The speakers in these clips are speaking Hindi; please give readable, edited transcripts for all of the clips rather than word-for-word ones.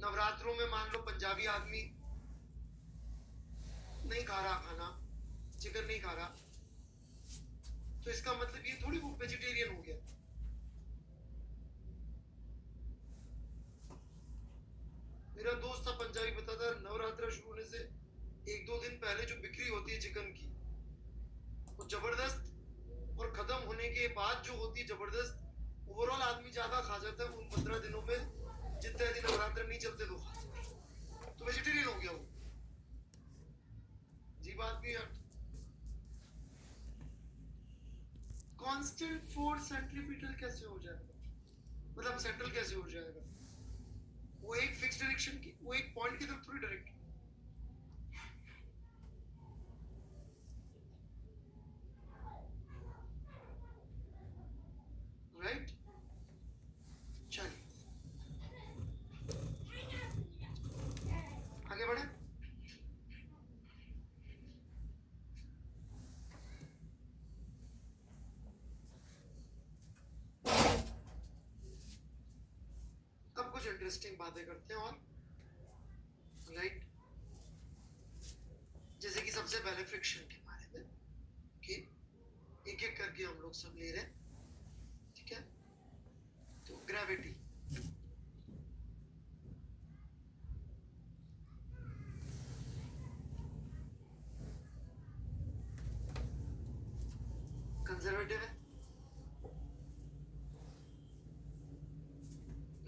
नवरात्रों में मान लो पंजाबी आदमी नहीं खा रहा खाना, चिकन नहीं खा रहा, तो इसका मतलब ये थोड़ी वो वेजिटेरियन हो गया। मेरा दोस्त था पंजाबी, बताता नवरात्रा शुरू होने से 1-2 दिन पहले जो बिक्री होती है चिकन की वो जबरदस्त, और खत्म होने के बाद जो होती है जबरदस्त। ओवरऑल आदमी ज्यादा खा जाता है उन 15 दिनों में, जितने दिन नवरात्र नहीं चलते तो वेजिटेरियन हो गया वो। जी बात भी है। कांस्टेंट फोर्स सेंट्रीपिटल कैसे हो जाएगा, मतलब सेंट्रल कैसे हो जाएगा? वो एक फिक्स डायरेक्शन की, वो एक पॉइंट की तरफ थोड़ी डायरेक्ट, राइट? चलिए आगे बढ़े। अब कुछ इंटरेस्टिंग बातें करते हैं, और राइट, जैसे कि सबसे पहले फ्रिक्शन के बारे में, कि एक एक करके हम लोग सब ले रहे हैं, ठीक है? तो ग्रेविटी, कंजर्वेटिव है,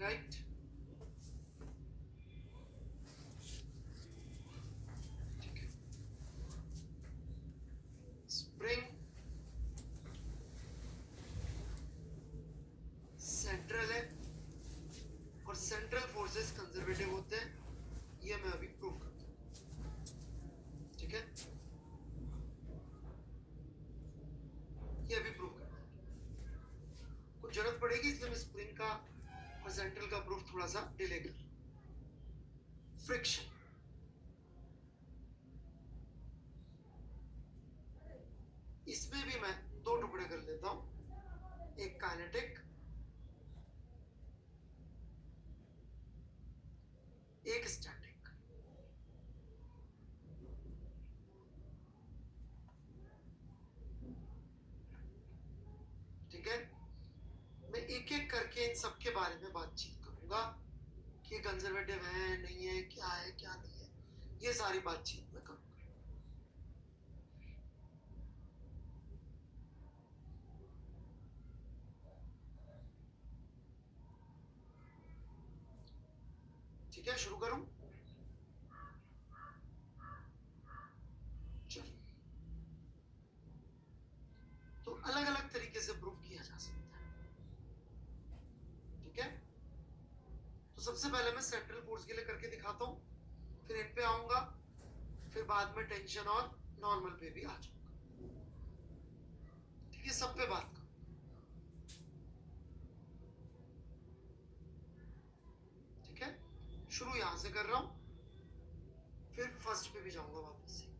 राइट? ठीक है। स्प्रिंग सेंट्रल है, और सेंट्रल फोर्सेस कंजर्वेटिव होते हैं, ये मैं अभी प्रूव करता हूँ, ठीक है? ये अभी प्रूव करना है, कुछ जरूरत पड़ेगी, इसलिए मैं स्प्रिंग का और सेंट्रल का प्रूफ थोड़ा सा डिले कर। फ्रिक्शन, इसमें भी मैं 2 टुकड़े कर लेता हूं, एक काइनेटिक, एक स्टैटिक। ठीक है, मैं एक एक करके इन सब के बारे में बातचीत करूंगा कि कंजर्वेटिव है नहीं है, क्या है क्या नहीं है, ये सारी बातचीत मैं करूंगा। ठीक है, शुरू करूं? चलिए, तो अलग अलग तरीके से प्रूफ किया जा सकता है, ठीक है? तो सबसे पहले मैं सेंट्रल फोर्स के लिए करके दिखाता हूं, फिर इन पे आऊंगा, फिर बाद में टेंशन और नॉर्मल पे भी आ जाऊंगा, ठीक है? सब पे बात करूं, ठीक है? शुरू यहां से कर रहा हूं, फिर फर्स्ट पे भी जाऊंगा वापस से।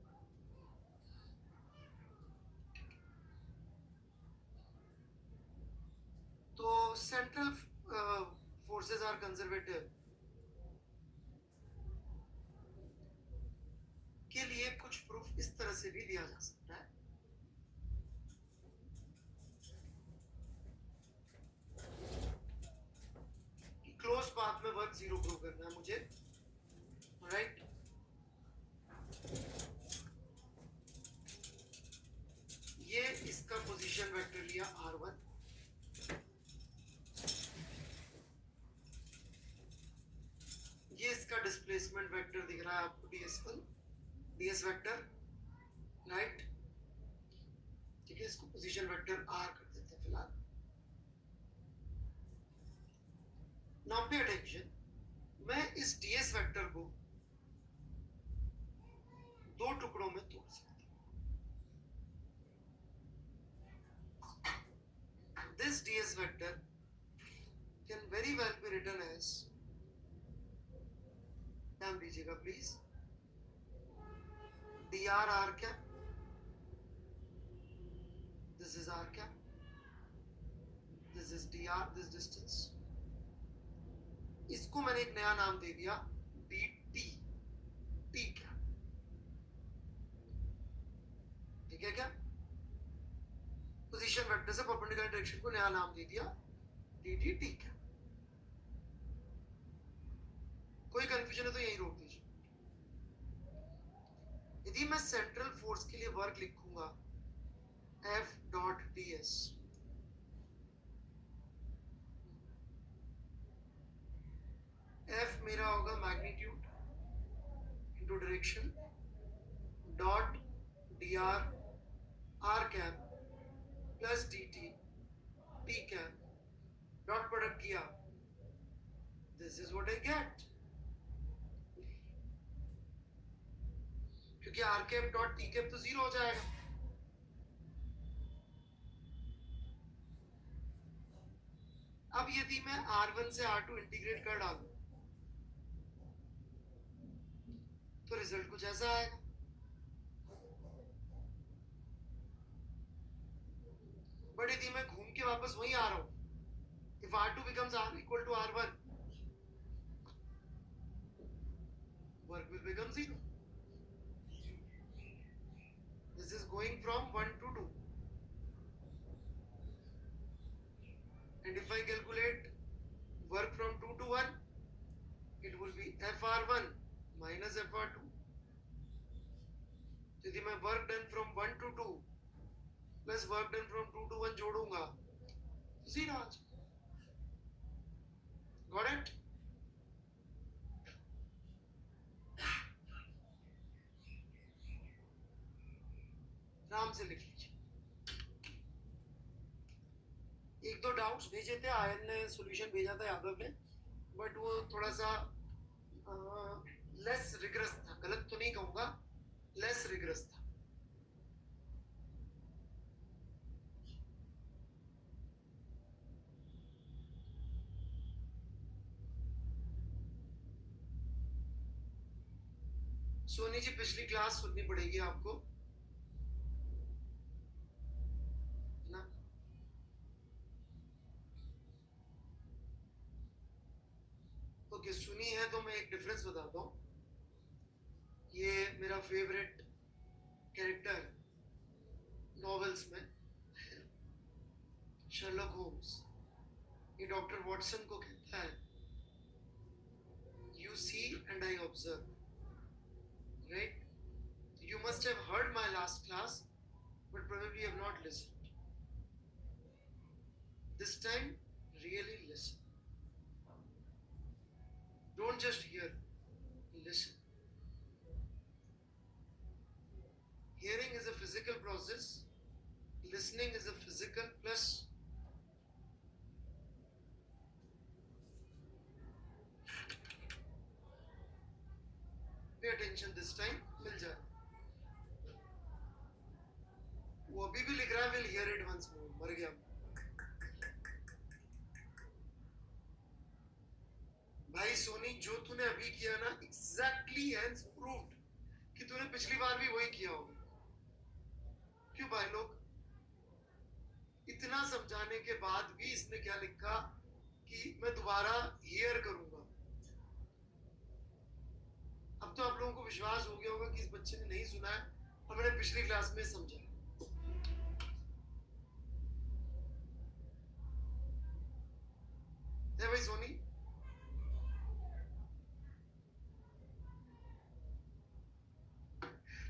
तो सेंट्रल फोर्सेस आर कंजर्वेटिव के लिए कुछ प्रूफ इस तरह से भी दिया जा सकता है, कि क्लोज पाथ में वर्क 0 प्रूव करना है मुझे, राइट? ये इसका पोजीशन वेक्टर लिया r1, ये इसका डिस्प्लेसमेंट वेक्टर दिख रहा है आपको ds1, ds वेक्टर, राइट? ठीक है, इसको पोजीशन वेक्टर r कर देते हैं फिलहाल। नाउ पे अटेंशन, मैं इस ds वेक्टर को 2 टुकड़ों में तोड़ सकता हूं। This ds vector can very well be written as, ध्यान दीजिएगा please, dr r cap, this is r cap, this is dr, this distance, इसको मैंने एक नया नाम दे दिया डी टी, टी क्या, ठीक है क्या, पोजीशन वेक्टर से परपेंडिकुलर डायरेक्शन को नया नाम दे दिया डी टी टी क्या। कोई कंफ्यूजन है तो यही रोक दीजिए। यदि मैं सेंट्रल फोर्स के लिए वर्क लिखूंगा F dot D S, F मेरा होगा magnitude into direction dot D R R cap plus D T T cap dot product किया, this is what I get, क्योंकि R cap dot T cap तो जीरो हो जाएगा। अब यदि मैं R1 से R2 इंटीग्रेट कर डालूं तो रिजल्ट कुछ ऐसा आएगा। बट यदि मैं घूम के वापस वहीं आ रहा हूं, if R2 becomes R equal to R1, work will become zero. This is going from 1 to 2. And if I calculate work from 2 to 1, it will be FR1 minus FR2. यदि मैं work done from 1 to 2 plus work done from 2 to 1 जोड़ूंगा तो जीरो आ जाएगा। Got it? आराम से लिख लीजिए। एक दो डाउट्स भेजे थे, आयन ने सॉल्यूशन भेजा था यादव ने, बट वो थोड़ा सा लेस रिगरस था, गलत तो नहीं कहूंगा, लेस रिगरस था। सोनी जी पिछली क्लास सुननी पड़ेगी आपको ना। ओके, सुनी है तो मैं एक डिफरेंस बताता हूँ। ये मेरा फेवरेट कैरेक्टर नॉवेल्स में शर्लॉक होम्स, ये डॉक्टर वॉटसन को कहता है you see and I observe, right? You must have heard my last class, but probably have not listened. This time, really listen. Don't just hear, listen. Hearing is a physical process, listening is a physical plus pay attention this time, मिल जाए। वो अभी भी लिख रहा है will hear it once more, मर गया। भाई सोनी, जो तूने अभी किया ना, exactly hence proved कि तूने पिछली बार भी वही किया होगा। क्यों भाई लोग? इतना समझाने के बाद भी इसने क्या लिखा कि मैं दोबारा हियर करूंगा। अब तो आप लोगों को विश्वास हो गया होगा कि इस बच्चे ने नहीं सुना है और मैंने पिछली क्लास में समझा। है भाई सोनी?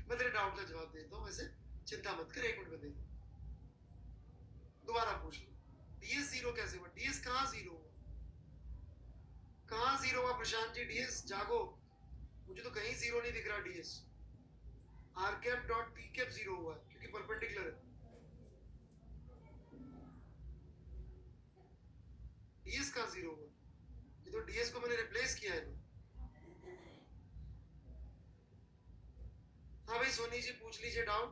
मैं तेरे डाउट का जवाब देता हूँ, वैसे चिंता मत कर, एक मिनट में दे। दोबारा पूछ लो, डीएस जीरो कैसे हुआ? डीएस कहाँ जीरो हुआ? कहाँ जीरो हुआ प्रशांत जी? डीएस जागो, मुझे तो कहीं जीरो नहीं दिख रहा। DS R cap dot T cap zero हुआ क्योंकि परपेंडिकुलर है। डीएस कहाँ जीरो हुआ? ये तो डीएस को मैंने रिप्लेस किया है। हाँ भाई सोनी जी, पूछ लीजिए डाउट,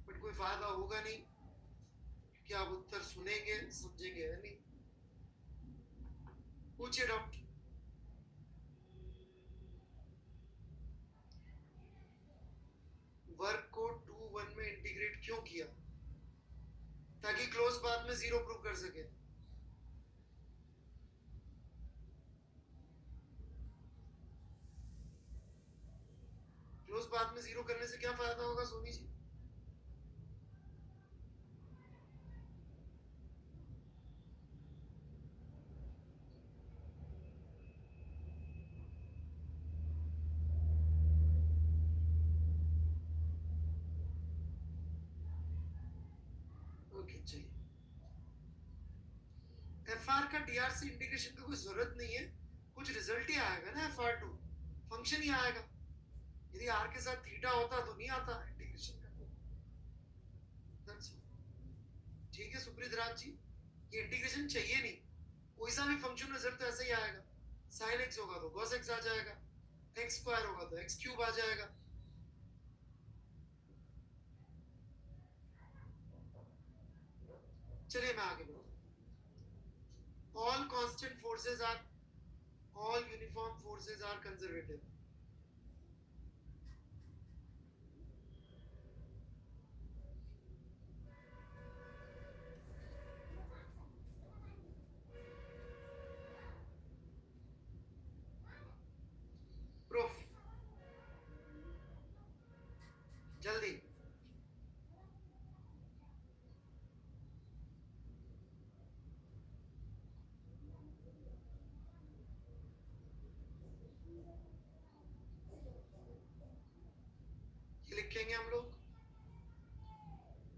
बट कोई फायदा होगा नहीं कि आप उत्तर सुनेंगे समझेंगे है नहीं। पूछिए डाउट। वर्क को 2 1 में इंटीग्रेट क्यों किया? ताकि क्लोज पाथ में जीरो प्रूव कर सके। रोज बाद में जीरो करने से क्या फायदा होगा सोनी जी? ओके चलिए, एफ आर का डी आर से इंटीग्रेशन का कोई जरूरत नहीं है, कुछ रिजल्ट ही आएगा ना एफ आर टू, फंक्शन ही आएगा। यदि आर के साथ थीटा होता तो नहीं आता इंटीग्रेशन का। ठीक है सुप्रीत राज जी, ये इंटीग्रेशन चाहिए नहीं, कोई सा भी फंक्शन रिजल्ट तो ऐसे ही आएगा। साइन एक्स होगा तो कॉस एक्स आ जाएगा, एक्स स्क्वायर होगा तो एक्स क्यूब आ जाएगा। चलिए मैं आगे बढ़ूं। All constant forces are, all uniform forces are conservative. Proof जल्दी। ये लिखेंगे हम लोग,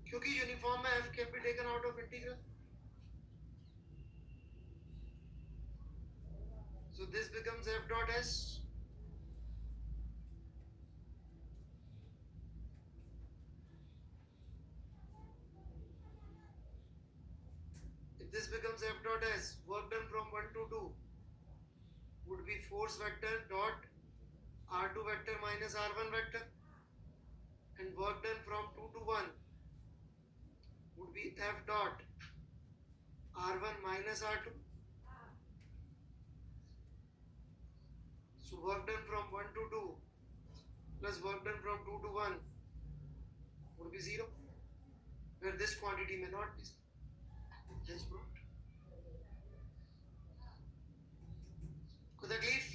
क्योंकि यूनिफॉर्म में F can be taken out of integral, so this becomes f dot s. If this becomes f dot s, work done from 1 to 2 would be force vector dot r2 vector minus r1 vector, and work done from 2 to 1 would be f dot r1 minus r2. So work done from 1 to 2 plus work done from 2 to 1 would be 0, where this quantity may not be 0. Hence proved. कोई तकलीफ?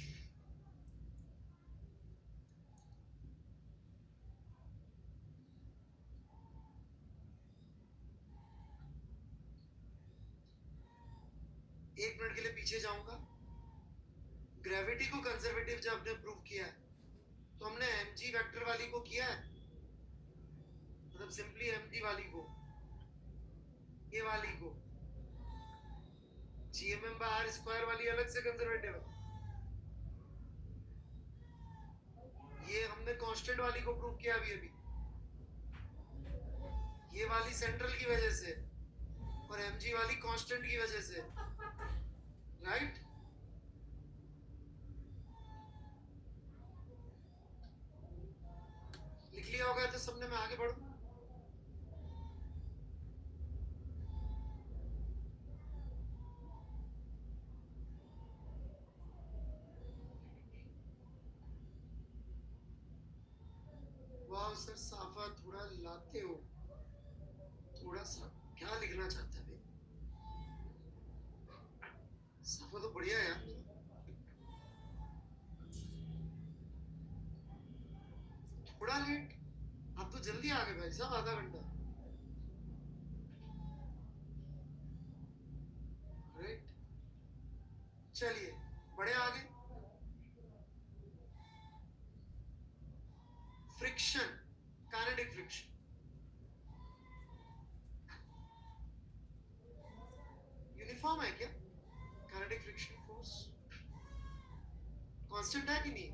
एक मिनट के लिए पीछे जाऊंगा। ग्रेविटी को कंजर्वेटिव जब हमने प्रूव किया है तो हमने mg वेक्टर वाली को किया है, मतलब सिंपली mg वाली को, ये वाली को, gmm by r स्क्वायर वाली अलग से कंजर्वेटिव है। ये हमने कांस्टेंट वाली को प्रूव किया अभी अभी, ये वाली सेंट्रल की वजह से और mg वाली कांस्टेंट की वजह से, राइट? लिख लिया होगा तो सबने, मैं आगे बढ़ूं। वाह सर, साफा थोड़ा लाते हो, थोड़ा सा क्या लिखना चाहते हैं? साफा तो बढ़िया है यार, थोड़ा लेट, आप तो जल्दी आ गए भाई साहब, आधा घंटा। राइट, चलिए बढ़े आगे। फ्रिक्शन, काइनेटिक फ्रिक्शन, यूनिफॉर्म है क्या? काइनेटिक फ्रिक्शन फोर्स कांस्टेंट है कि नहीं?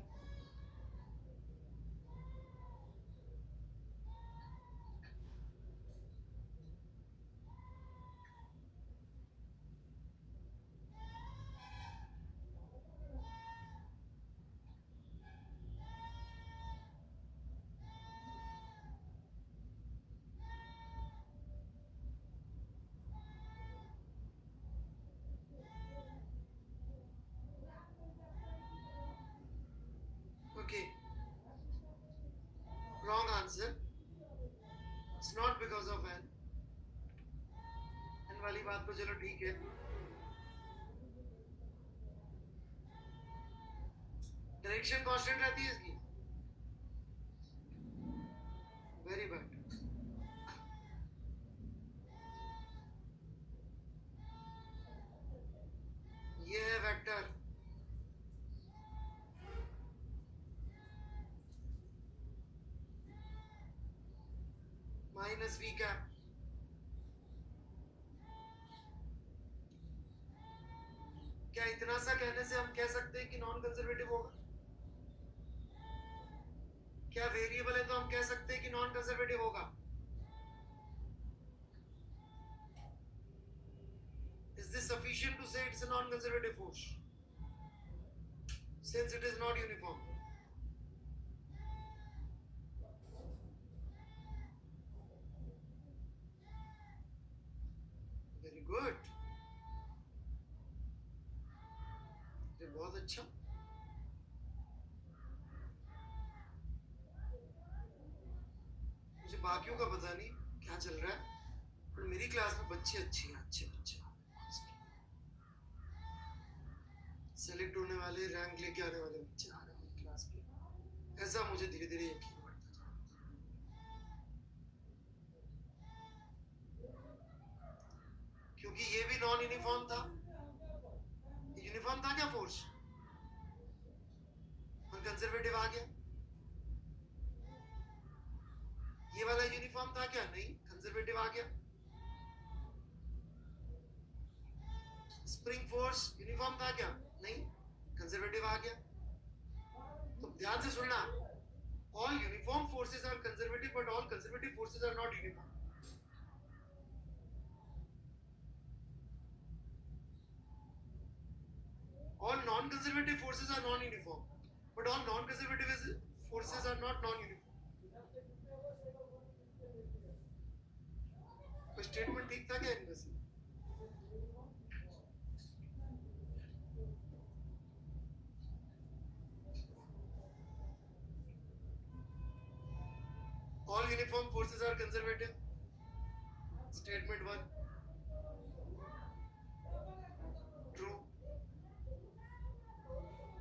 Okay, wrong answer. It's not because of n. n वाली बात तो चलो ठीक है, डायरेक्शन कांस्टेंट रहती है इसकी, माइनस वी कैप। क्या इतना सा कहने से हम कह सकते हैं कि नॉन कंजर्वेटिव होगा? क्या वेरिएबल है तो हम कह सकते हैं कि नॉन कंजर्वेटिव होगा? Is this sufficient to say it's a non-conservative force since it is not uniform? Very good. ये बहुत अच्छा। मुझे बाकियों का पता नहीं क्या चल रहा है, पर मेरी क्लास में बच्चे अच्छे हैं, अच्छे बच्चे सेलेक्ट होने वाले, रैंक लेके आने वाले बच्चे आ रहे हैं मेरी क्लास में। ऐसा मुझे धीरे धीरे यकीन बढ़ता जा रहा है, क्योंकि ये भी नॉन यूनिफॉर्म था। यूनिफॉर्म था क्या फोर्स? और कंजर्वेटिव आ गया। ये वाला यूनिफॉर्म था क्या? नहीं, कंजर्वेटिव आ गया। स्प्रिंग फोर्स यूनिफॉर्म था क्या? नहीं, कंजर्वेटिव आ गया। तो ध्यान से सुनना, all uniform forces are conservative but all conservative forces are not uniform. All non-conservative forces are non-uniform but all non-conservative forces are not non-uniform. कोई स्टेटमेंट ठीक था क्या इनमें से? All uniform forces are conservative. Statement 1 true.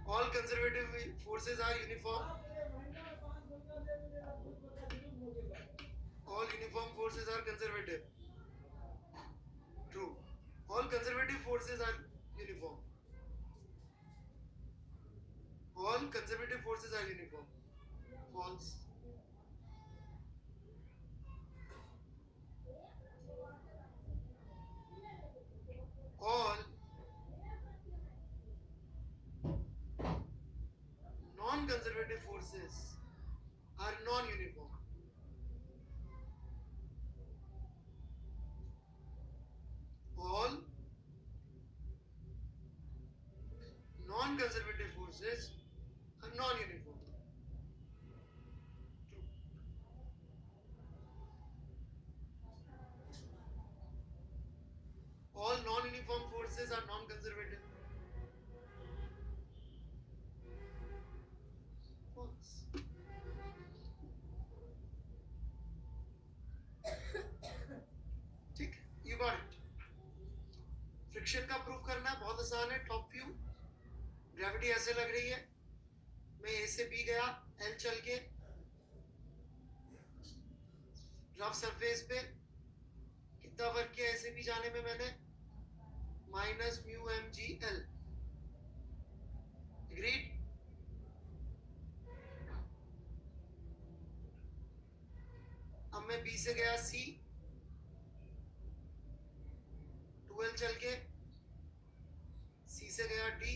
All conservative forces are uniform. All uniform forces are conservative. True. All conservative forces are uniform. All conservative forces are uniform. False. All non-conservative forces are non-uniform. All non-conservative forces are non-uniform. True. All non-uniform forces are non-conservative. False. ठीक, you got it. फ्रिक्शन का प्रूफ करना बहुत आसान है। टॉप व्यू, ग्रेविटी ऐसे लग रही है, मैं ए से बी गया, एल चल के रफ सरफेस पे कितना वर्क किया ऐसे भी जाने में मैंने? Minus mu M G L. Agreed? अब मैं बी से गया सी, 12 चल के, सी से गया डी,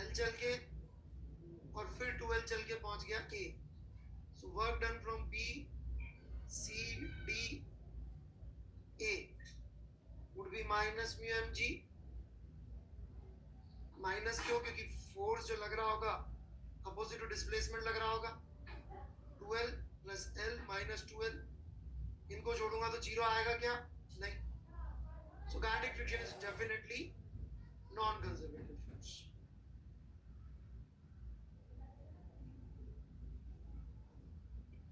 एल चल के, और फिर 12 चल के पहुंच गया A. So work done from B C D A would be minus mu mg। Minus क्यों? क्योंकि फोर्स जो लग रहा होगा अपोजिट टू डिस्प्लेसमेंट लग रहा होगा। 12 प्लस एल माइनस 12, इनको जोड़ूंगा तो जीरो आएगा क्या? नहीं। So kinetic friction is definitely non conservative force.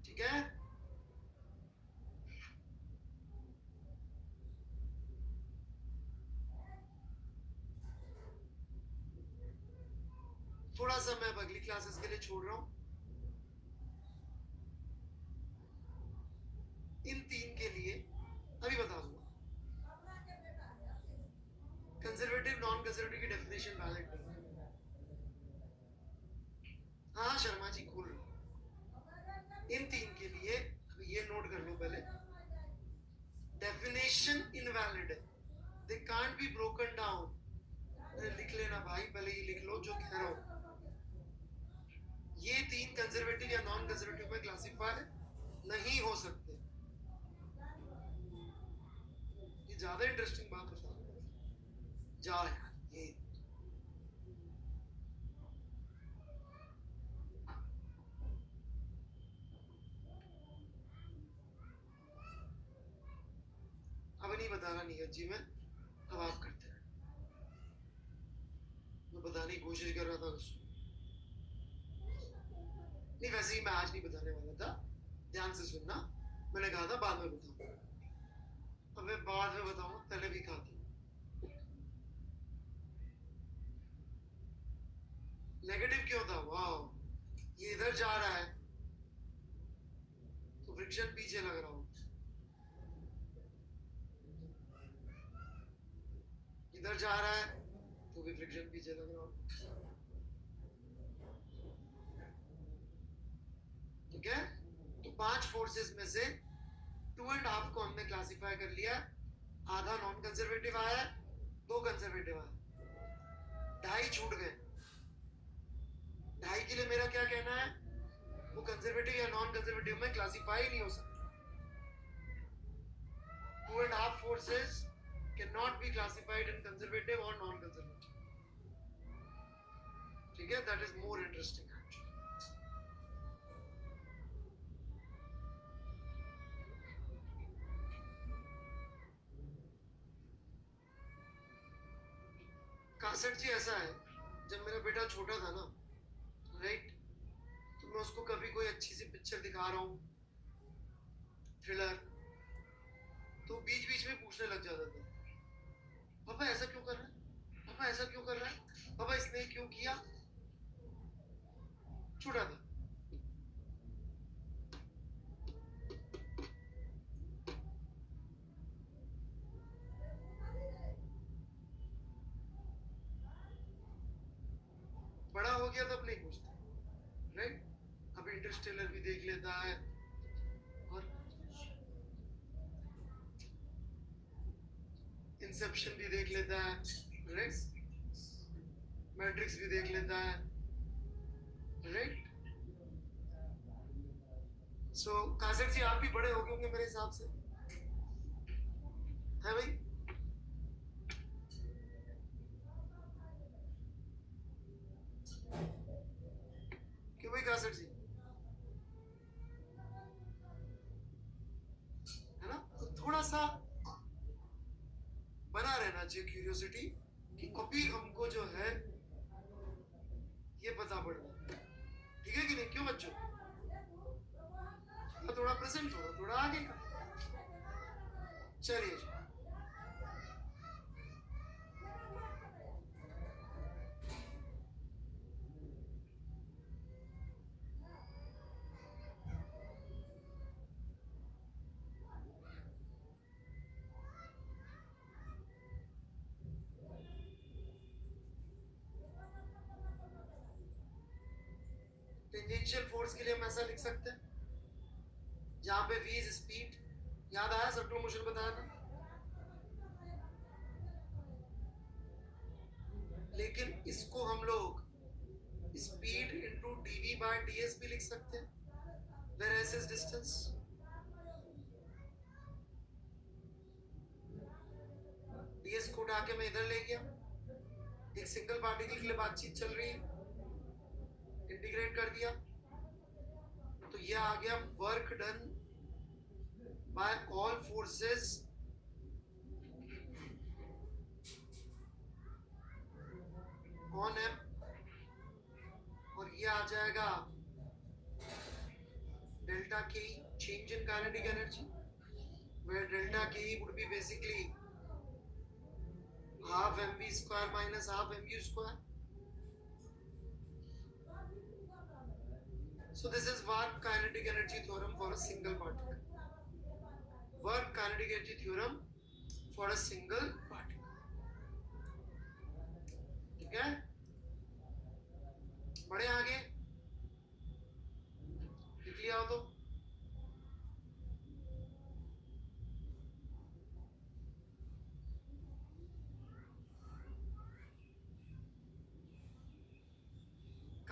ठीक है? थोड़ा सा मैं अगली क्लासेस के लिए छोड़ रहा हूं। इन तीन के लिए अभी बता दूंगा। कंजर्वेटिव नॉन कंजर्वेटिव की डेफिनेशन वैलिड नहीं है। हाँ शर्मा जी, खोल इन तीन के लिए ये नोट कॉम्बिनेशन इनवैलिड है, they can't be broken down. लिख लेना भाई, पहले ये लिख लो जो कह रहा हूं। ये तीन कंजर्वेटिव या नॉन कंजर्वेटिव में क्लासिफाई नहीं हो सकते। ये ज्यादा इंटरेस्टिंग बात बता रहा हूं। जा यार, ये अब नहीं बताना नीरज जी, मैं अब आप करते हैं। मैं बताने की कोशिश कर रहा था उसको। नहीं, वैसे ही मैं आज नहीं बताने वाला था, ध्यान से सुनना। मैंने कहा था बाद में बताऊंगा, अब मैं बाद में बताऊंगा, पहले भी कहा था। नेगेटिव क्यों था? वाह, ये इधर जा रहा है तो फ्रिक्शन पीछे लग रहा हो, इधर जा रहा है तो भी फ्रिक्शन पीछे लग रहा हो। ठीक है, तो 5 फोर्सेस में से 2.5 को हमने क्लासिफाई कर लिया। आधा नॉन कंजर्वेटिव आया, 2 कंजर्वेटिव आया, 2.5 छूट गए। 2.5 के लिए मेरा क्या कहना है? वो कंजर्वेटिव या नॉन कंजर्वेटिव में क्लासिफाई नहीं हो सकता। 2.5 forces cannot be classified in conservative or non-conservative. ठीक है, that is more interesting actually. कासट जी, ऐसा है, जब मेरा बेटा छोटा था ना, राइट, तो मैं उसको कभी कोई अच्छी सी पिक्चर दिखा रहा हूँ, थ्रिलर, तो बीच बीच में पूछने लग जाता था, पापा ऐसा क्यों कर रहा है, पापा ऐसा क्यों कर रहा है, पापा इसने क्यों किया। छोटा था। बड़ा हो गया तब नहीं पूछता, राइट। अब इंटरस्टेलर भी देख लेता है और इंसेप्शन भी देख लेता है, राइट, मैट्रिक्स भी देख लेता है, राइट। सो कासर जी, आप भी बड़े हो गए होंगे मेरे हिसाब से, है भाई? क्यों भाई कासर जी, है ना? तो थोड़ा सा बना रहना चाहिए क्यूरियोसिटी कि अभी हमको जो है ये पता पड़ रहा है, ठीक है कि नहीं? क्यों बच्चों? थोड़ा प्रेजेंट, थोड़ा आगे का। चलिए जी, टेंजेंशियल फोर्स के लिए हम ऐसा लिख सकते हैं, जहां पे v इज स्पीड, याद आया? सर्कुलर मोशन बताया था। लेकिन इसको हम लोग speed into dv by ds भी लिख सकते हैं, where s is distance। ds को उठा के मैं इधर ले गया, एक सिंगल पार्टिकल के लिए बातचीत चल रही है, इंटीग्रेट कर दिया, तो ये आ गया work done by all forces on M, और ये आ जाएगा डेल्टा के change in kinetic energy, where delta k would be basically half mv square minus half mu square. So this is work kinetic energy theorem for a single particle. Work kinetic energy theorem for a single particle. ठीक है, बढ़े आगे, लिख लिया हो तो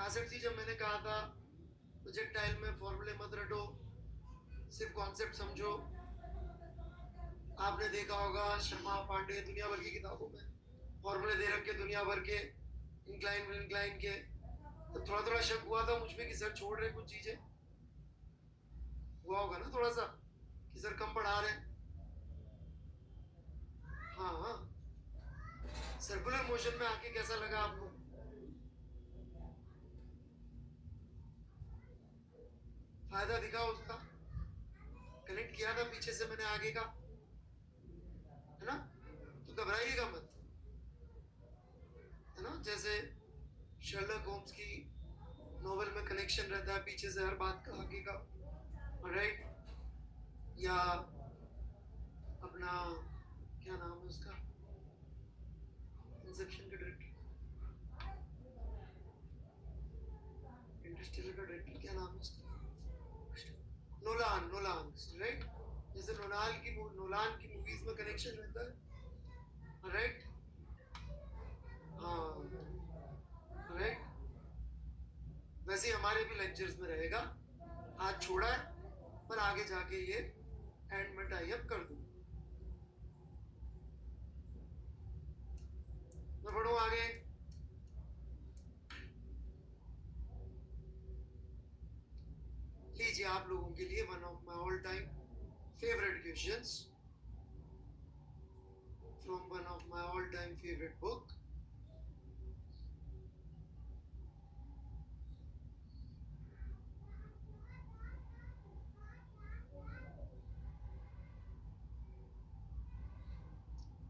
कासेट थी जब मैंने कहा था प्रोजेक्टाइल में फॉर्मूले मत रटो, सिर्फ कॉन्सेप्ट समझो। आपने देखा होगा शर्मा पांडे दुनिया भर की किताबों में फॉर्मूले दे रखे दुनिया भर के, इंक्लाइन के। तो थोड़ा थोड़ा शक हुआ था मुझ में कि सर छोड़ रहे कुछ चीजें, हुआ होगा ना थोड़ा सा कि सर कम पढ़ा रहे हैं। हाँ हाँ, सर्कुलर मोशन में आके कैसा लगा आपको? फायदा दिखा उसका, कनेक्ट किया था पीछे से मैंने आगे का, है ना? तो घबराइएगा मत, है ना? जैसे शर्लक होम्स की नोवेल में कनेक्शन रहता है पीछे से हर बात का आगे का, राइट? या अपना क्या नाम है उसका, इंसेप्शन का डायरेक्टर, इंटरस्टेलर का डायरेक्टर क्या नाम है उसका? Nolan, right? जैसे नोलान की मूवीज में कनेक्शन रहता है, राइट? हाँ, राइट। वैसे हमारे भी लेक्चर्स में रहेगा, हाथ छोड़ा है पर आगे जाके ये एंड में टाई अप कर दूं। मैं बढ़ूं आगे। लीजिए आप लोगों के लिए one of my all time favourite questions from one of my all time favourite book.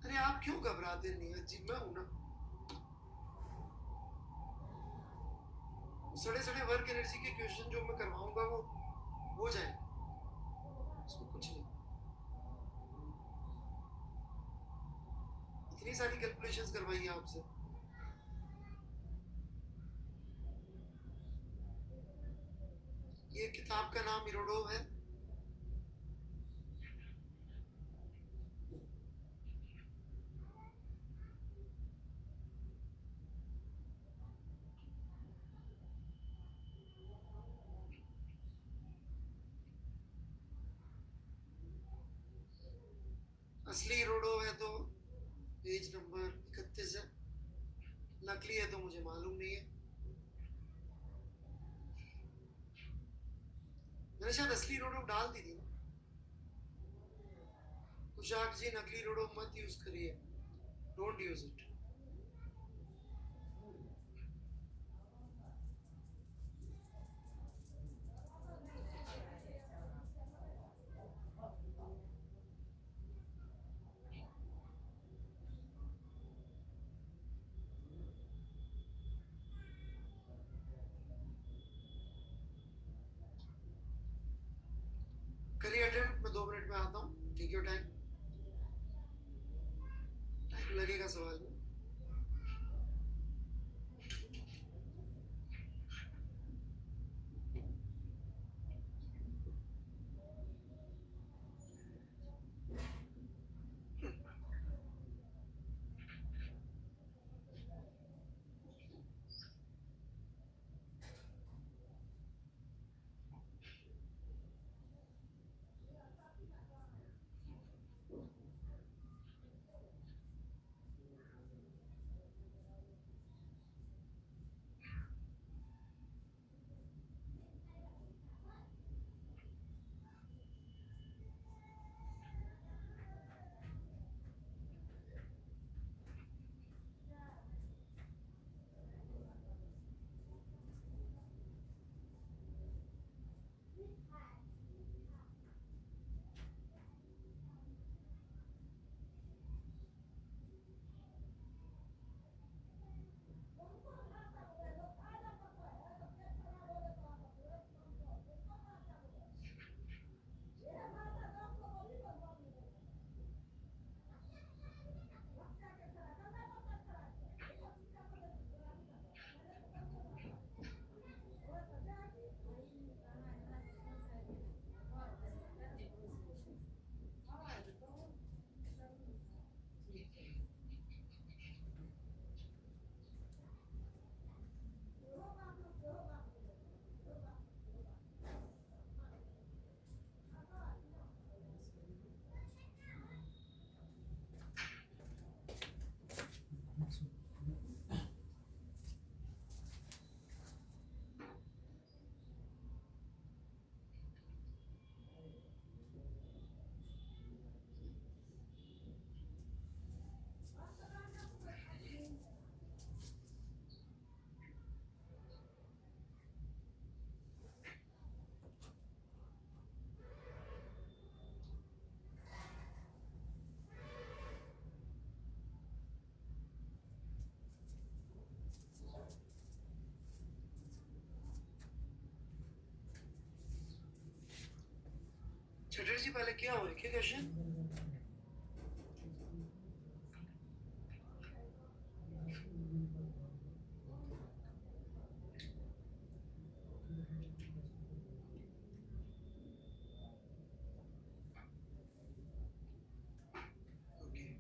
अरे आप क्यों घबराते नहीं है जी, मैं हूं ना। सड़े सड़े वर्क एनर्जी के क्वेश्चन जो मैं करवाऊंगा वो हो जाए, उसमें कुछ नहीं। इतनी सारी कैलकुलेशंस करवाई है आपसे। ये किताब का नाम इरोडोव है। असली इरोडोव है तो पेज नंबर 31 है, नकली है तो मुझे मालूम नहीं है। मैंने शायद असली इरोडोव डाल दी थी ना। कुशाक जी नकली इरोडोव मत यूज करिए, डोंट यूज इट। करिए अटेम्प्ट, मैं 2 मिनट में आता हूँ। टेक योर टाइम, टाइम लगेगा सवाल में। चटर्जी पहले क्या हो लिखे क्वेश्चन? ओके,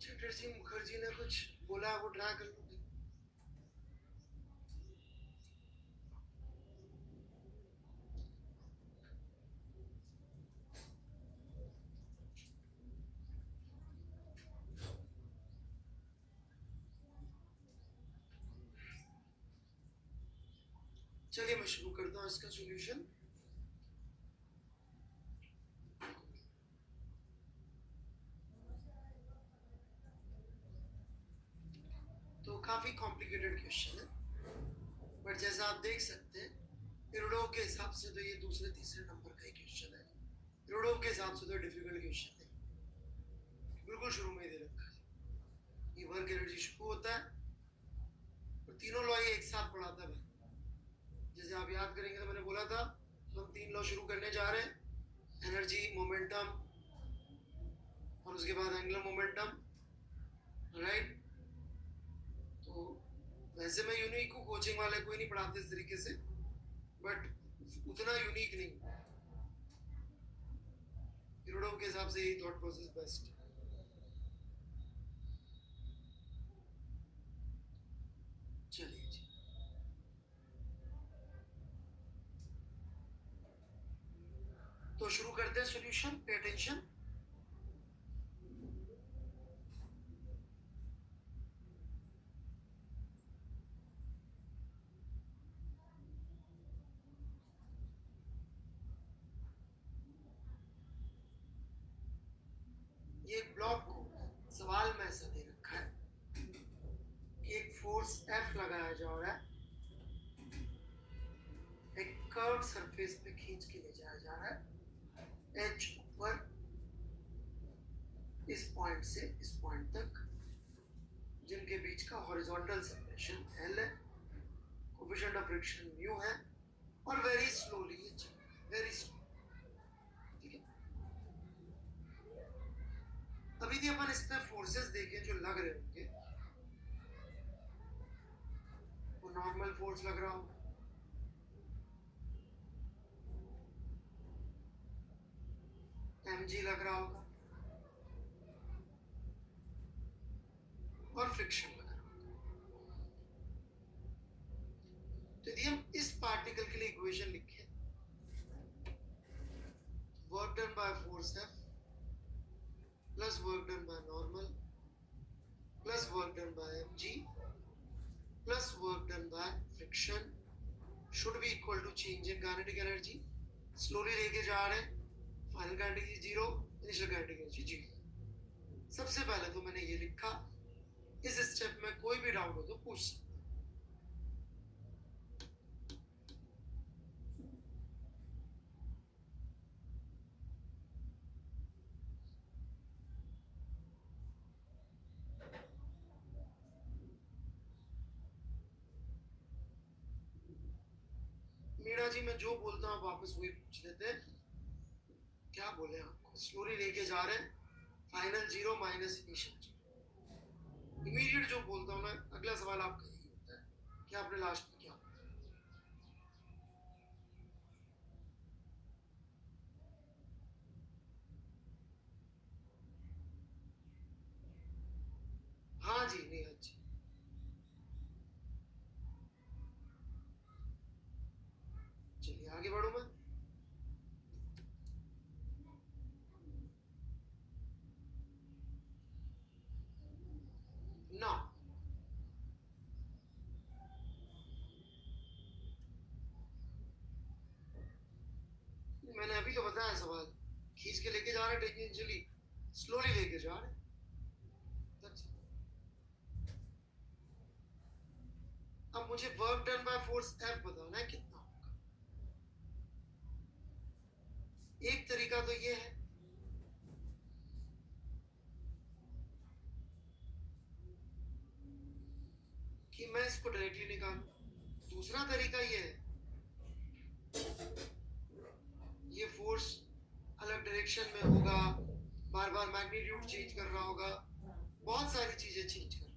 चटर्जी मुखर्जी ने कुछ बोला, वो ड्रा कर लो। चलिए मैं शुरू करता हूँ इसका सॉल्यूशन। तो काफी कॉम्प्लिकेटेड क्वेश्चन है, बट जैसा आप देख सकते हैं इरोडोव के हिसाब से तो ये दूसरे तीसरे नंबर का ही क्वेश्चन है। इरोडोव के हिसाब से तो डिफिकल्ट क्वेश्चन है, बिल्कुल शुरू में ही दे रखा है। ये वर्क एनर्जी शुरू होता है और तीनों लॉ ये एक साथ पढ़ाता है। जैसे आप याद करेंगे तो मैंने बोला था हम तीन लॉ शुरू करने जा रहे हैं, एनर्जी, मोमेंटम और उसके बाद एंगुलर मोमेंटम, राइट। तो वैसे मैं यूनिक को कोचिंग वाले कोई नहीं पढ़ाते इस तरीके से, बट उतना यूनिक नहीं। इरोडोव के हिसाब से यही थॉट प्रोसेस बेस्ट। चलिए जी, तो शुरू करते हैं सॉल्यूशन। Pay attention. ये एक ब्लॉक को सवाल में ऐसा दे रखा है कि एक फोर्स F लगाया जा रहा है, एक कर्व सरफेस पे खींच के ले जाया जा रहा है, H ऊपर इस पॉइंट से इस पॉइंट तक, जिनके बीच का हॉरिजॉन्टल सेपरेशन L है, कोएफिशिएंट ऑफ फ्रिक्शन म्यू है, और वेरी स्लोली ये चल रहा है, वेरी स्लो। ठीक है, अभी भी अपन इस पे फोर्सेस देखें जो लग रहे होंगे। वो नॉर्मल फोर्स लग रहा होगा, mg लग रहा होगा, फ्रिक्शन लग रहा होगा। तो यदि हम इस पार्टिकल के लिए इक्वेशन लिखें, work done by force F plus work done by normal plus work done by mg plus work done by friction should be equal to change in kinetic energy. slowly लेके जा रहे हैं, final kinetic energy 0, initial kinetic energy 0। सबसे पहले तो मैंने ये लिखा, इस स्टेप में कोई भी डाउट हो तो पूछ सकते। मीणा जी मैं जो बोलता हूँ वापस वही पूछ लेते हैं, क्या बोले आपको? स्लोली लेके जा रहे हैं, फाइनल 0 माइनस इनिशियल 0। इमीडिएट जो बोलता हूँ मैं, अगला सवाल आपका यही होता है कि आपने लास्ट में क्या? हाँ जी, नहीं अच्छी। चलिए आगे बढ़ू मैं। ना मैंने अभी तो बताया सवाल, खींच के लेके जा रहे हैं टेंजेंशियली, स्लोली लेके जा रहे हैं। अब मुझे work done by force F बताना है कितना होगा। एक तरीका तो ये है कि मैं इसको डायरेक्टली निकालूं। दूसरा तरीका ये है, ये फोर्स अलग डायरेक्शन में होगा, बार बार मैग्नीट्यूड चेंज कर रहा होगा, बहुत सारी चीजें चेंज कर रहा होगा।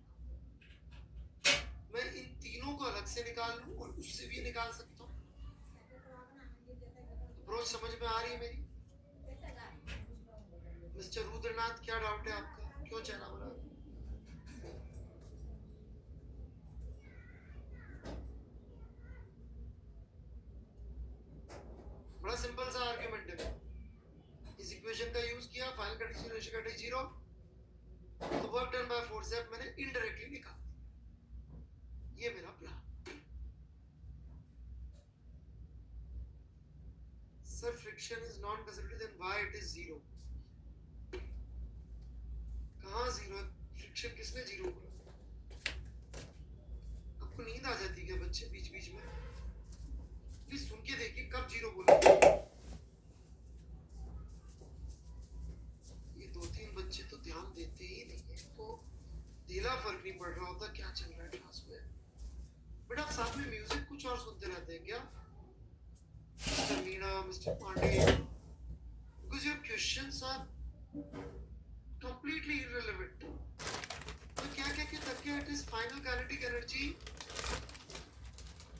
मैं इन तीनों को अलग से निकाल लूं और उससे भी निकाल सकता हूं। अप्रोच समझ में आ रही है मेरी? मिस्टर रुद्रनाथ क्या डाउट है आपका? क्यों चला बना? बड़ा सिंपल सा आर्ग्यूमेंट है, इस इक्वेशन का यूज किया, फाइनल कंडीशन रेशियो का 0, तो work done by force F मैंने इनडायरेक्टली निकाला। ये मेरा plan. Sir friction is non conservative, then why it is 0? कहां 0 है? फ्रिक्शन किसने 0 बोला? आपको नींद आ जाती है क्या बच्चे बीच बीच में? प्लीज सुन के देखिए कब 0 बोला। ये 2-3 बच्चे तो ध्यान देते ही नहीं है, तो ढीला फर्क नहीं पड़ रहा होता क्या चल रहा है क्लास में। बेटा आप साथ में म्यूजिक कुछ और सुनते रहते हैं क्या? Mister Meena, mister Pandey, because your questions are completely irrelevant. तो क्या क्या क्या तक क्या? It is final kinetic energy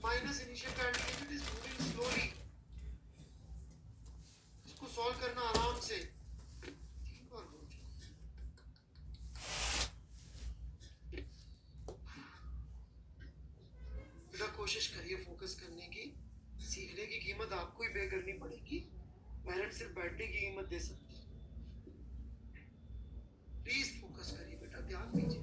minus initial kinetic energy is moving slowly. इसको सॉल्व करना आराम से। बेटा कोशिश करिए फोकस करने की, सीखने की कीमत आपको ही पे करनी पड़ेगी, पेरेंट्स सिर्फ बैठने की कीमत दे सकते हैं। प्लीज फोकस करिए बेटा, ध्यान दीजिए।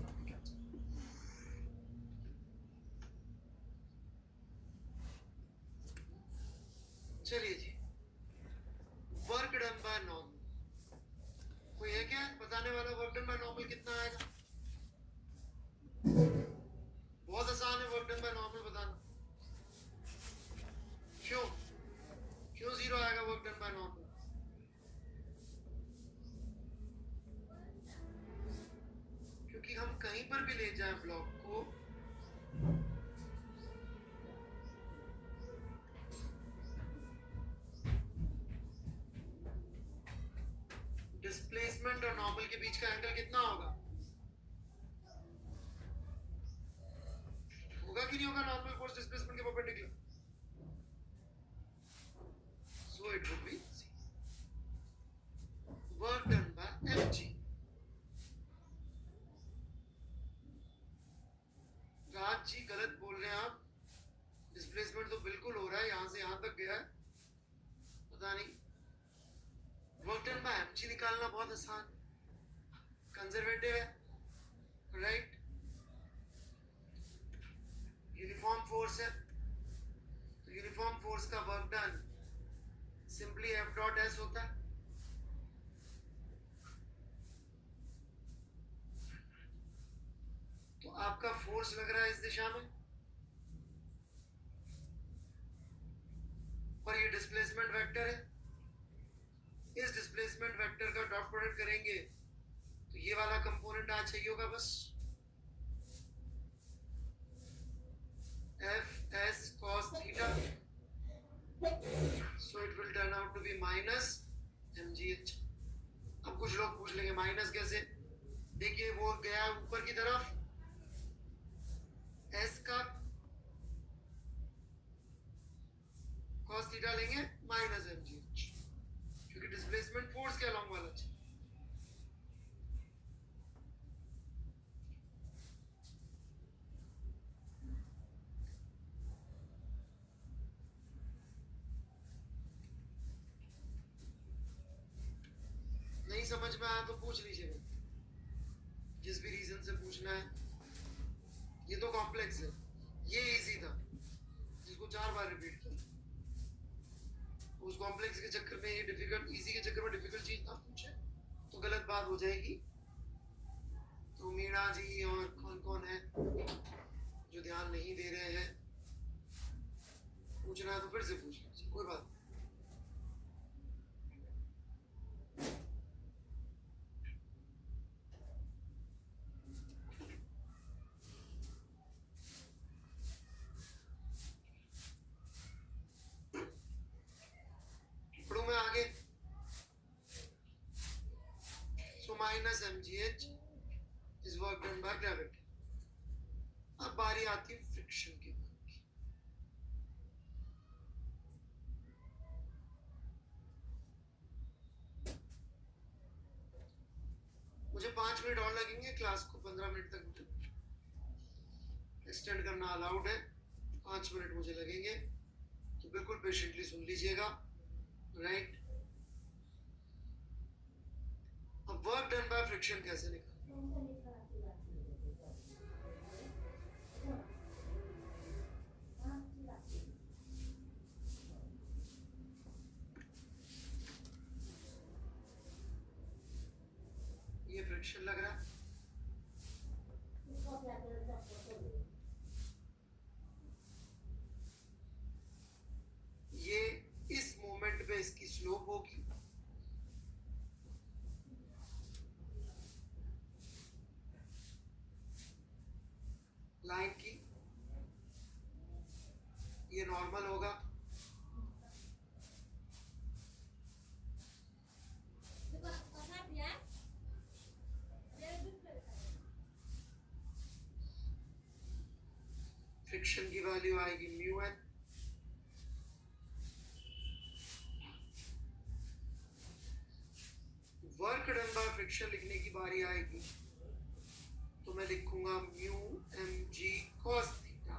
चलिए जी, वर्क डन बाय नॉर्मल, कोई है क्या बताने वाला? वर्क डन बाय नॉर्मल कितना आएगा? बहुत आसान है वर्क डन बाय नॉर्मल बताना। क्यों 0 आएगा वर्क डन बाय नॉर्मल? क्योंकि हम कहीं पर भी ले जाएं ब्लॉक को, डिस्प्लेसमेंट और नॉर्मल के बीच का एंगल कितना होगा? होगा कि नहीं होगा? नॉर्मल फोर्स डिस्प्लेसमेंट के perpendicular, so it would be work done by mg. जी गलत बोल रहे हैं आप। डिस्प्लेसमेंट तो बिल्कुल हो रहा है, यहाँ से यहाँ तक गया है, पता नहीं। वर्क डन बाय एमजी निकालना बहुत आसान, कंजर्वेटिव है, राइट। यूनिफॉर्म फोर्स है, तो यूनिफॉर्म फोर्स का work done simply F dot S होता है। तो आपका फोर्स लग रहा है इस दिशा में, और ये डिस्प्लेसमेंट वेक्टर है। इस डिस्प्लेसमेंट वेक्टर का डॉट प्रोडक्ट करेंगे तो ये वाला कंपोनेंट आज चाहिए होगा बस, F S cos theta, so it will turn out to be minus M G H. अब कुछ लोग पूछ लेंगे माइनस कैसे, देखिए वो गया ऊपर की तरफ, एस का कॉस थीटा लेंगे माइनस एम जी एच, क्योंकि डिस्प्लेसमेंट फोर्स के अलोंग वाला चाहिए। नहीं समझ में आया तो पूछ लीजिएगा, जिस भी रीजन से पूछना है। ये तो कॉम्प्लेक्स है, ये इजी था जिसको 4 बार रिपीट किया, उस कॉम्प्लेक्स के चक्कर में ये डिफिकल्ट, इजी के चक्कर में डिफिकल्ट चीज ना पूछे तो गलत बात हो जाएगी। तो मीणा जी और कौन कौन है जो ध्यान नहीं दे रहे हैं, पूछना है तो फिर से पूछ लीजिए, कोई बात नहीं। पढ़ूं मैं आगे। So minus M G H is work done by gravity. अब बारी आती है फ्रिक्शन की। मुझे 5 मिनट और लगेंगे, क्लास को 15 मिनट तक एक्सटेंड करना अलाउड है। 5 मिनट मुझे लगेंगे, तो बिल्कुल पेशेंटली सुन लीजिएगा, राइट। अब वर्क डन बाय फ्रिक्शन कैसे निकाल, ये फ्रिक्शन लग रहा है, ये इस मोमेंट पे इसकी स्लोप होगी, लाइन की, ये नॉर्मल होगा, फ्रिक्शन की वैल्यू आएगी mu N, work done by friction लिखने की बारी आएगी तो मैं लिखूंगा mu M G cos theta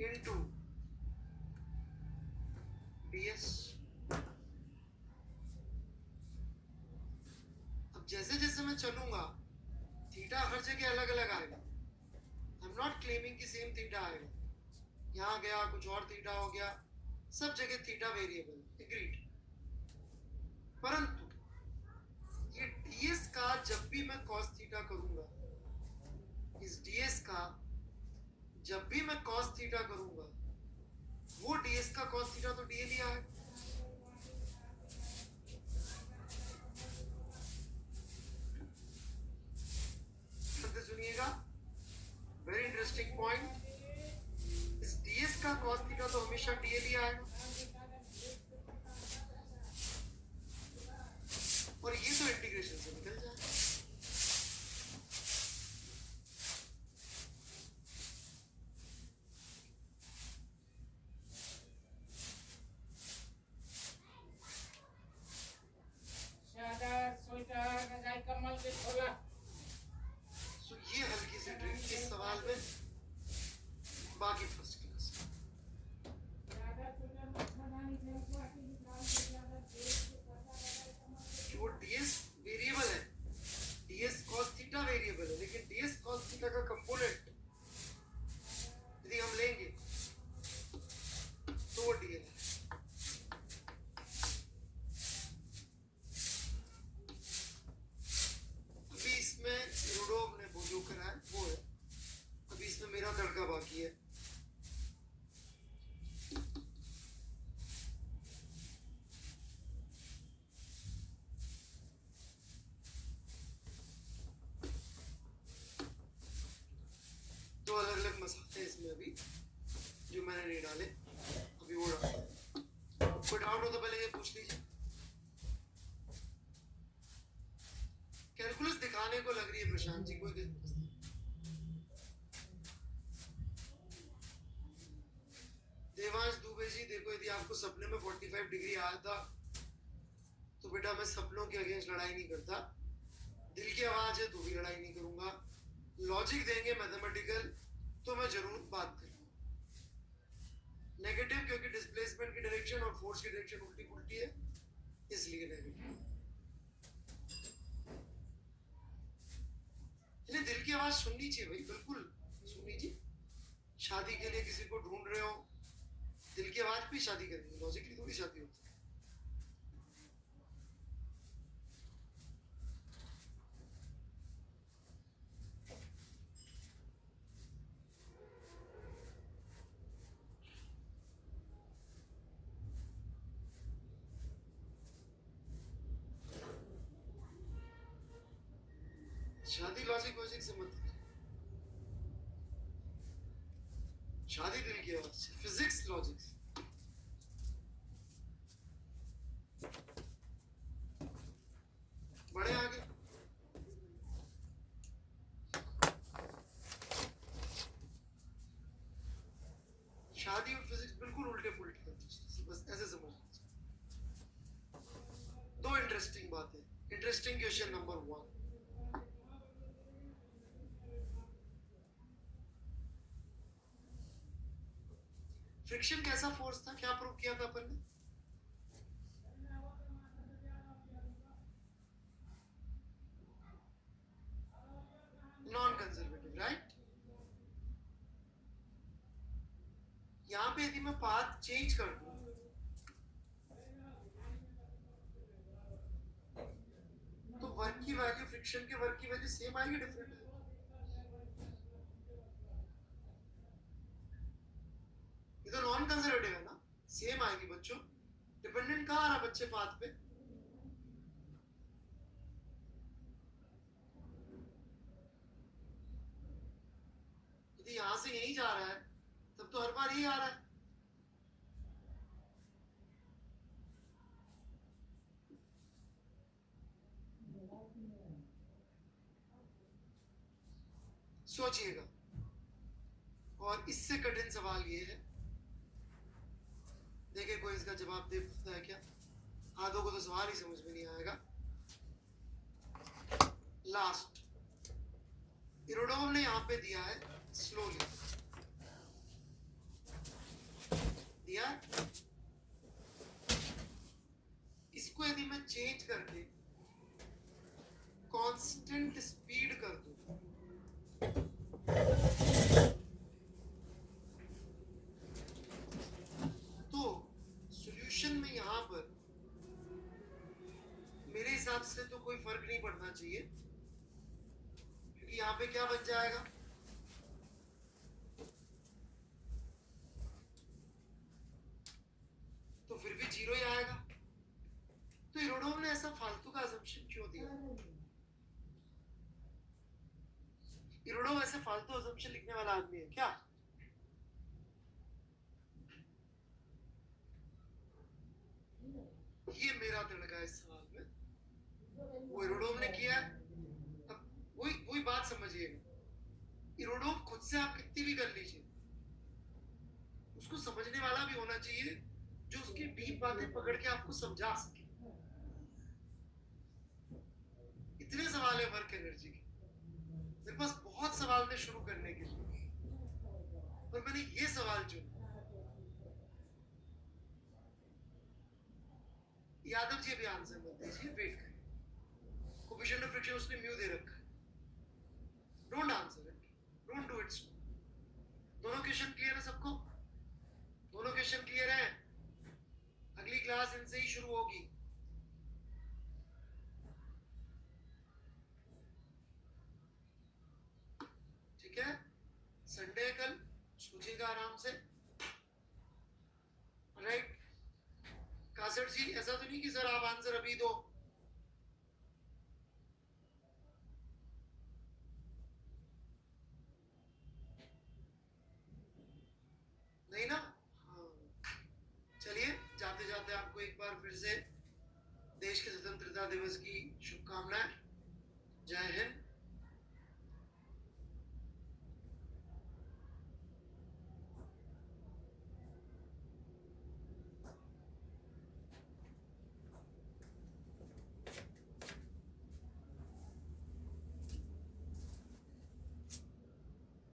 into ds। अब जैसे जैसे मैं चलूंगा थीटा हर जगह अलग अलग आएगा, आई एम नॉट क्लेमिंग कि सेम थीटा आएगा, यहाँ गया कुछ और थीटा हो गया, सब जगह थीटा वेरिएबल, एग्रीड। परंतु ये ds का जब भी मैं cos थीटा करूंगा, इस ds का जब भी मैं cos थीटा करूंगा, वो ds का cos थीटा तो dl ही आएगा। सुनिएगा, वेरी इंटरेस्टिंग पॉइंट, इस ds का cos थीटा तो हमेशा dl ही आएगा, और ये तो इंटीग्रेशन से निकल जाए। सो ये हल्की सी ट्रिक इस सवाल में, थीटा वेरिएबल है, लेकिन ds cos थीटा का कंपोनेंट यदि हम लेंगे तो वो dl है। अभी इसमें इरोडोव ने वो जो करा है वो है, अभी इसमें मेरा तड़का बाकी है। तो अलग अलग मसाले इसमें अभी जो मैंने नहीं डाले, अभी वो डाल। कोई डाउट हो तो पहले ये पूछ लीजिए। कैलकुलस दिखाने को लग रही है प्रशांत जी, कोई दिक्कत नहीं। देवांश दुबे जी देखो, यदि आपको सपने में 45 डिग्री आया था तो बेटा मैं सपनों के अगेंस्ट लड़ाई नहीं करता, दिल की आवाज है तो भी लड़ाई नहीं करूंगा। लॉजिक देंगे मैथमेटिकल तो मैं जरूर बात करूंगा। नेगेटिव क्योंकि डिस्प्लेसमेंट की डायरेक्शन और फोर्स की डायरेक्शन उल्टी पुल्टी है, इसलिए नेगेटिव। दिल की आवाज सुननी चाहिए भाई, बिल्कुल सुननी चाहिए। शादी के लिए किसी को ढूंढ रहे हो, दिल की आवाज पे शादी करेंगे, लॉजिकली थोड़ी शादी होती है। शादी लॉजिक वॉजिक से मत, शादी दिल की आवाज से, फिजिक्स लॉजिक से। बड़े आगे शादी और फिजिक्स बिल्कुल उल्टे पुल्टे, बस ऐसे समझ। दो इंटरेस्टिंग बातें। इंटरेस्टिंग क्वेश्चन नंबर 1, फ्रिक्शन कैसा फोर्स था, क्या प्रूव किया था अपन ने? Non conservative, right. यहां पे यदि मैं पाथ चेंज कर दूं तो वर्क की वैल्यू, फ्रिक्शन के वर्क की वैल्यू सेम आएगी, डिफरेंट है? ये तो नॉन कंजर्वेटिव है ना, सेम आएगी बच्चों। डिपेंडेंट कहाँ आ रहा बच्चे पाथ पे? यदि यहां से यहीं जा रहा है तब तो हर बार यही आ रहा है। सोचिएगा। और इससे कठिन सवाल ये है, देखिए कोई इसका जवाब दे सकता है क्या? आधों को तो सवाल ही समझ में नहीं आएगा। लास्ट इरोडोव ने यहां पे दिया है स्लोली, दिया है। इसको यदि मैं चेंज करके कांस्टेंट स्पीड कर दूं तो सॉल्यूशन में यहां पर मेरे हिसाब से तो कोई फर्क नहीं पड़ना चाहिए, क्योंकि यहां पे क्या बन जाएगा, तो फिर भी जीरो ही आएगा। तो इरोडोव ने ऐसा फालतू का असम्पशन क्यों दिया? इरोडोव ऐसे फालतू असम्पशन लिखने वाला आदमी है क्या? ये मेरा तड़का है इस सवाल में। वो इरोडोव ने किया। अब वही बात समझिएगा, इरोडोव खुद से आप कितनी भी कर लीजिए, उसको समझने वाला भी होना चाहिए जो उसकी डीप बातें पकड़ के आपको समझा सके। इतने सवाल है वर्क एनर्जी के, मेरे पास बहुत सवाल थे शुरू करने के लिए, पर मैंने ये सवाल चुना। यादव जी अभी आंसर मत दीजिए, वेट करें। कोफिशिएंट ऑफ फ्रिक्शन उसने म्यू दे रखा है, क्वेश्चन क्लियर है सबको? दोनों क्वेश्चन क्लियर है? अगली क्लास इनसे ही शुरू होगी। ठीक है, संडे है कल, सोचिएगा आराम से। राइट कासर जी, ऐसा तो नहीं कि सर आप आंसर अभी दो। नहीं ना? हाँ। चलिए, जाते जाते आपको एक बार फिर से देश के स्वतंत्रता दिवस की शुभकामनाएं। जय हिंद।